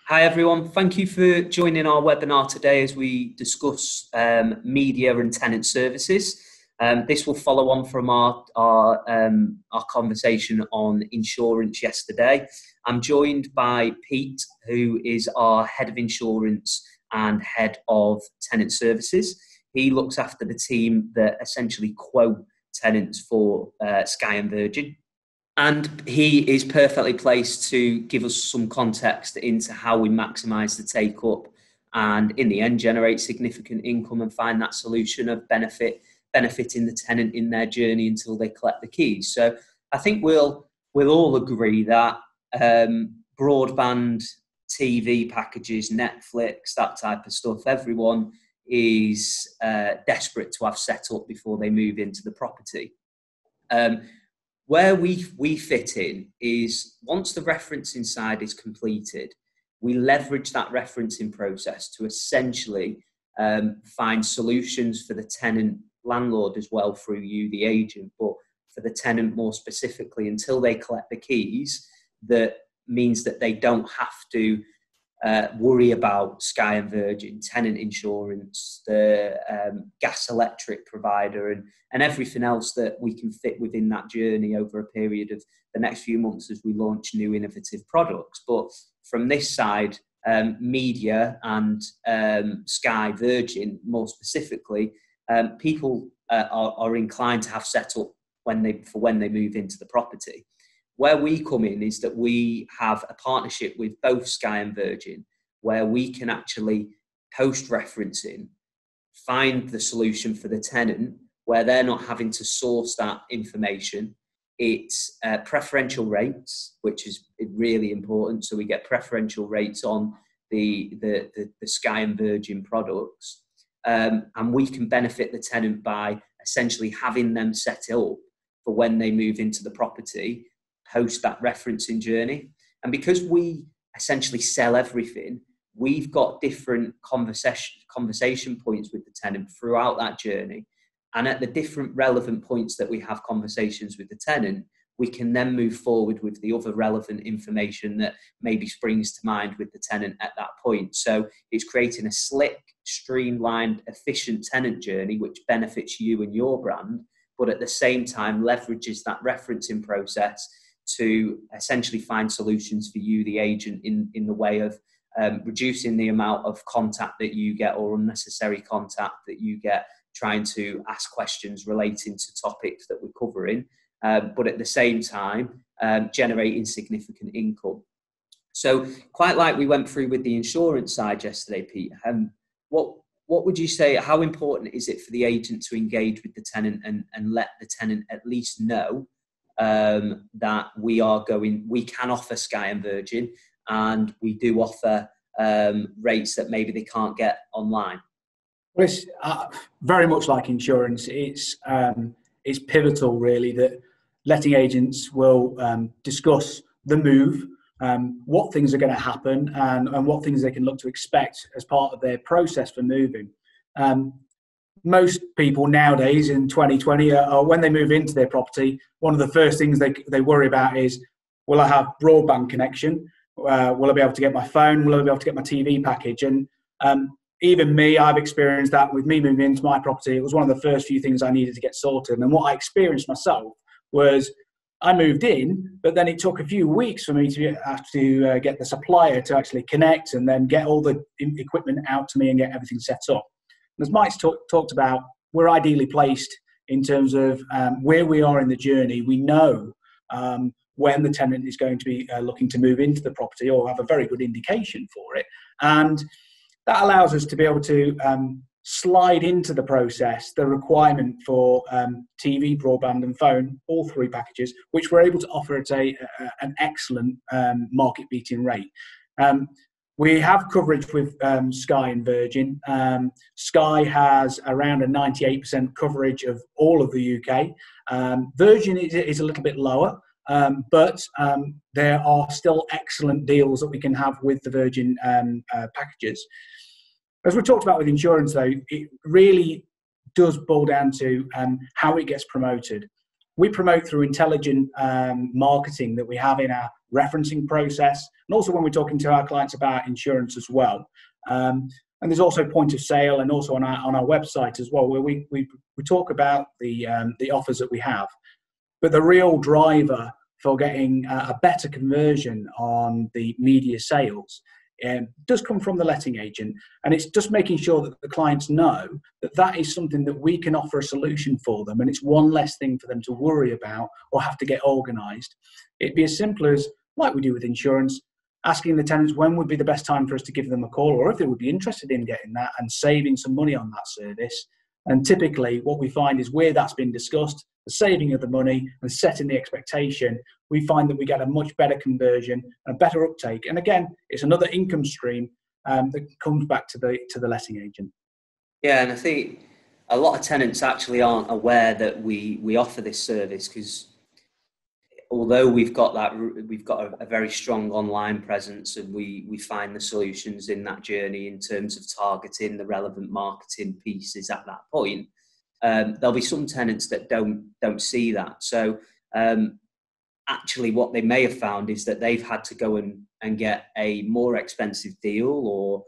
Hi everyone, thank you for joining our webinar today as we discuss media and tenant services. This will follow on from our conversation on insurance yesterday. I'm joined by Pete, who is our Head of Insurance and Head of Tenant Services. He looks after the team that essentially quote tenants for Sky and Virgin. And he is perfectly placed to give us some context into how we maximise the take up and in the end generate significant income and find that solution of benefiting the tenant in their journey until they collect the keys. So I think we'll all agree that broadband, TV packages, Netflix, that type of stuff, everyone is desperate to have set up before they move into the property. Where we fit in is once the referencing side is completed, we leverage that referencing process to essentially find solutions for the tenant landlord as well through you, the agent, but for the tenant more specifically until they collect the keys. That means that they don't have to worry about Sky and Virgin, tenant insurance, the gas electric provider and everything else that we can fit within that journey over a period of the next few months as we launch new innovative products. But from this side, media and Sky Virgin more specifically, people are inclined to have set up when they move into the property. Where we come in is that we have a partnership with both Sky and Virgin, where we can actually post-referencing, find the solution for the tenant, where they're not having to source that information. It's preferential rates, which is really important. So we get preferential rates on the Sky and Virgin products. And we can benefit the tenant by essentially having them set up for when they move into the property, post that referencing journey. And because we essentially sell everything, we've got different conversation points with the tenant throughout that journey. And at the different relevant points that we have conversations with the tenant, we can then move forward with the other relevant information that maybe springs to mind with the tenant at that point. So it's creating a slick, streamlined, efficient tenant journey, which benefits you and your brand, but at the same time leverages that referencing process to essentially find solutions for you, the agent, in the way of reducing the amount of contact that you get or unnecessary contact that you get trying to ask questions relating to topics that we're covering, but at the same time generating significant income. So quite like we went through with the insurance side yesterday, Pete, what would you say, how important is it for the agent to engage with the tenant and let the tenant at least know that we can offer Sky and Virgin, and we do offer rates that maybe they can't get online? Well, it's very much like insurance. It's pivotal, really, that letting agents will discuss the move, what things are going to happen, and what things they can look to expect as part of their process for moving. Most people nowadays in 2020 are when they move into their property, one of the first things they worry about is, will I have broadband connection? Will I be able to get my phone? Will I be able to get my TV package? And even me, I've experienced that with me moving into my property. It was one of the first few things I needed to get sorted. And what I experienced myself was I moved in, but then it took a few weeks for me to have to get the supplier to actually connect and then get all the equipment out to me and get everything set up. As Mike's talked about, we're ideally placed in terms of where we are in the journey. We know when the tenant is going to be looking to move into the property, or have a very good indication for it. And that allows us to be able to slide into the process the requirement for TV, broadband and phone, all three packages, which we're able to offer at an excellent market-beating rate. We have coverage with Sky and Virgin. Sky has around a 98% coverage of all of the UK. Virgin is a little bit lower, but there are still excellent deals that we can have with the Virgin packages. As we talked about with insurance, though, it really does boil down to how it gets promoted. we promote through intelligent marketing that we have in our referencing process, and also when we're talking to our clients about insurance as well. And there's also point of sale, and also on our website as well, where we talk about the offers that we have. But the real driver for getting a better conversion on the media sales does come from the letting agent, and it's just making sure that the clients know that that is something that we can offer a solution for them, and it's one less thing for them to worry about or have to get organised. It'd be as simple as, like we do with insurance, asking the tenants when would be the best time for us to give them a call, or if they would be interested in getting that and saving some money on that service. And typically what we find is where that's been discussed, the saving of the money and setting the expectation, we find that we get a much better conversion, a better uptake. And again, it's another income stream that comes back to the letting agent. Yeah, and I think a lot of tenants actually aren't aware that we offer this service, because although we've got a very strong online presence, and we find the solutions in that journey in terms of targeting the relevant marketing pieces at that point, there'll be some tenants that don't see that. So actually what they may have found is that they've had to go and get a more expensive deal, or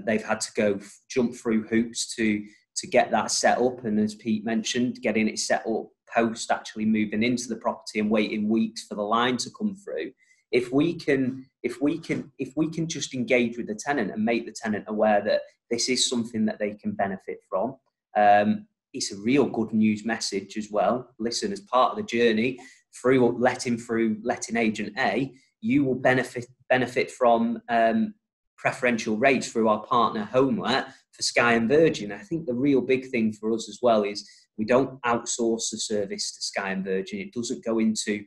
they've had to jump through hoops to get that set up. And as Pete mentioned, getting it set up post actually moving into the property and waiting weeks for the line to come through. If we can just engage with the tenant and make the tenant aware that this is something that they can benefit from, it's a real good news message as well. Listen, as part of the journey through letting agent A, you will benefit from preferential rates through our partner HomeLet for Sky and Virgin. I think the real big thing for us as well is we don't outsource the service to Sky and Virgin. It doesn't go into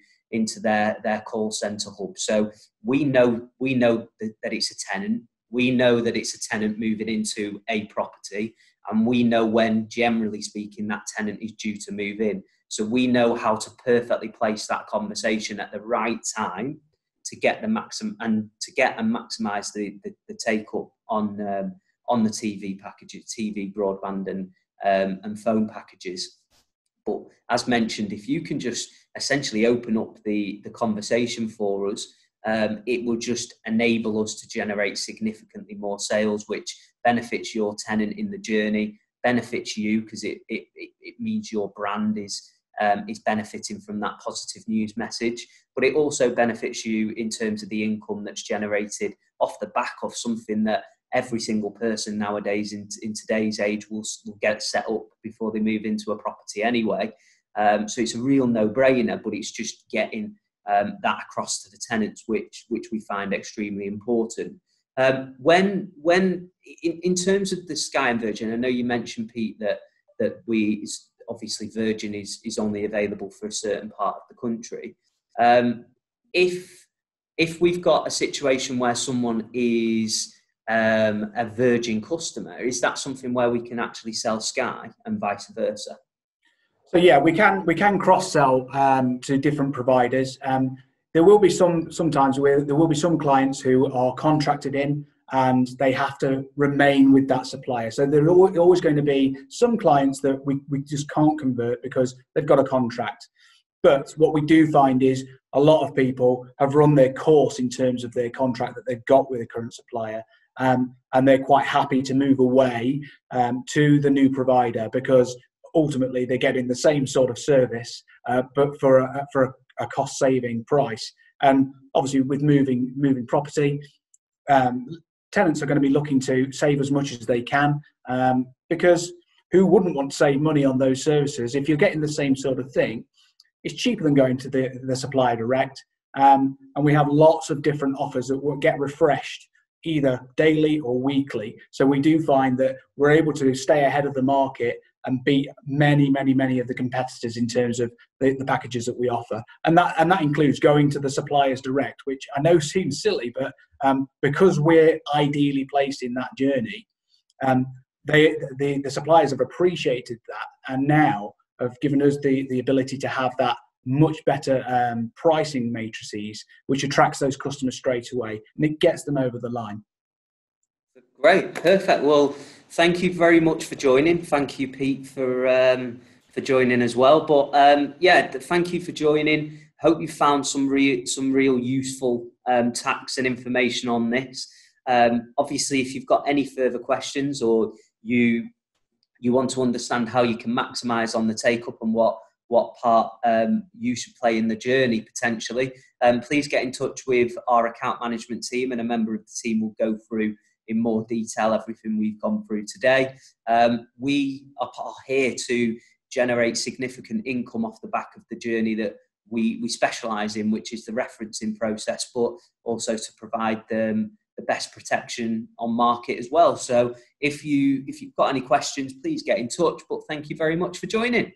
their call centre hub. So we know that it's a tenant. We know that it's a tenant moving into a property, and we know when, generally speaking, that tenant is due to move in. So we know how to perfectly place that conversation at the right time to get the maximum and maximise the take up on the TV packages, TV, broadband, and phone packages. But as mentioned, if you can just essentially open up the conversation for us, it will just enable us to generate significantly more sales, which benefits your tenant in the journey, benefits you because it means your brand is benefiting from that positive news message, but it also benefits you in terms of the income that's generated off the back of something that every single person nowadays in today's age will get set up before they move into a property anyway. So it's a real no-brainer, but it's just getting that across to the tenants, which we find extremely important. When in terms of the Sky and Virgin, I know you mentioned, Pete, that obviously Virgin is only available for a certain part of the country. If we've got a situation where someone is a Virgin customer, is that something where we can actually sell Sky and vice versa? So yeah, we can cross sell to different providers. There will be sometimes where there will be some clients who are contracted in and they have to remain with that supplier. So there are always going to be some clients that we just can't convert because they've got a contract. But what we do find is a lot of people have run their course in terms of their contract that they've got with the current supplier. And they're quite happy to move away to the new provider because ultimately they're getting the same sort of service, but for a cost-saving price. And obviously with moving property, tenants are going to be looking to save as much as they can, because who wouldn't want to save money on those services? If you're getting the same sort of thing, it's cheaper than going to the supplier direct. And we have lots of different offers that will get refreshed either daily or weekly. So we do find that we're able to stay ahead of the market and beat many of the competitors in terms of the packages that we offer. And that includes going to the suppliers direct, which I know seems silly, but because we're ideally placed in that journey, the suppliers have appreciated that and now have given us the ability to have that much better pricing matrices, which attracts those customers straight away and it gets them over the line. Great, perfect. Well, thank you very much for joining. Thank you, Pete, for for joining as well. But yeah, thank you for joining. Hope you found some real useful tax and information on this. Obviously, if you've got any further questions, or you want to understand how you can maximise on the take up and what part you should play in the journey potentially, please get in touch with our account management team, and a member of the team will go through in more detail everything we've gone through today. We are here to generate significant income off the back of the journey that we specialise in, which is the referencing process, but also to provide the best protection on market as well. So if you've got any questions, please get in touch. But thank you very much for joining.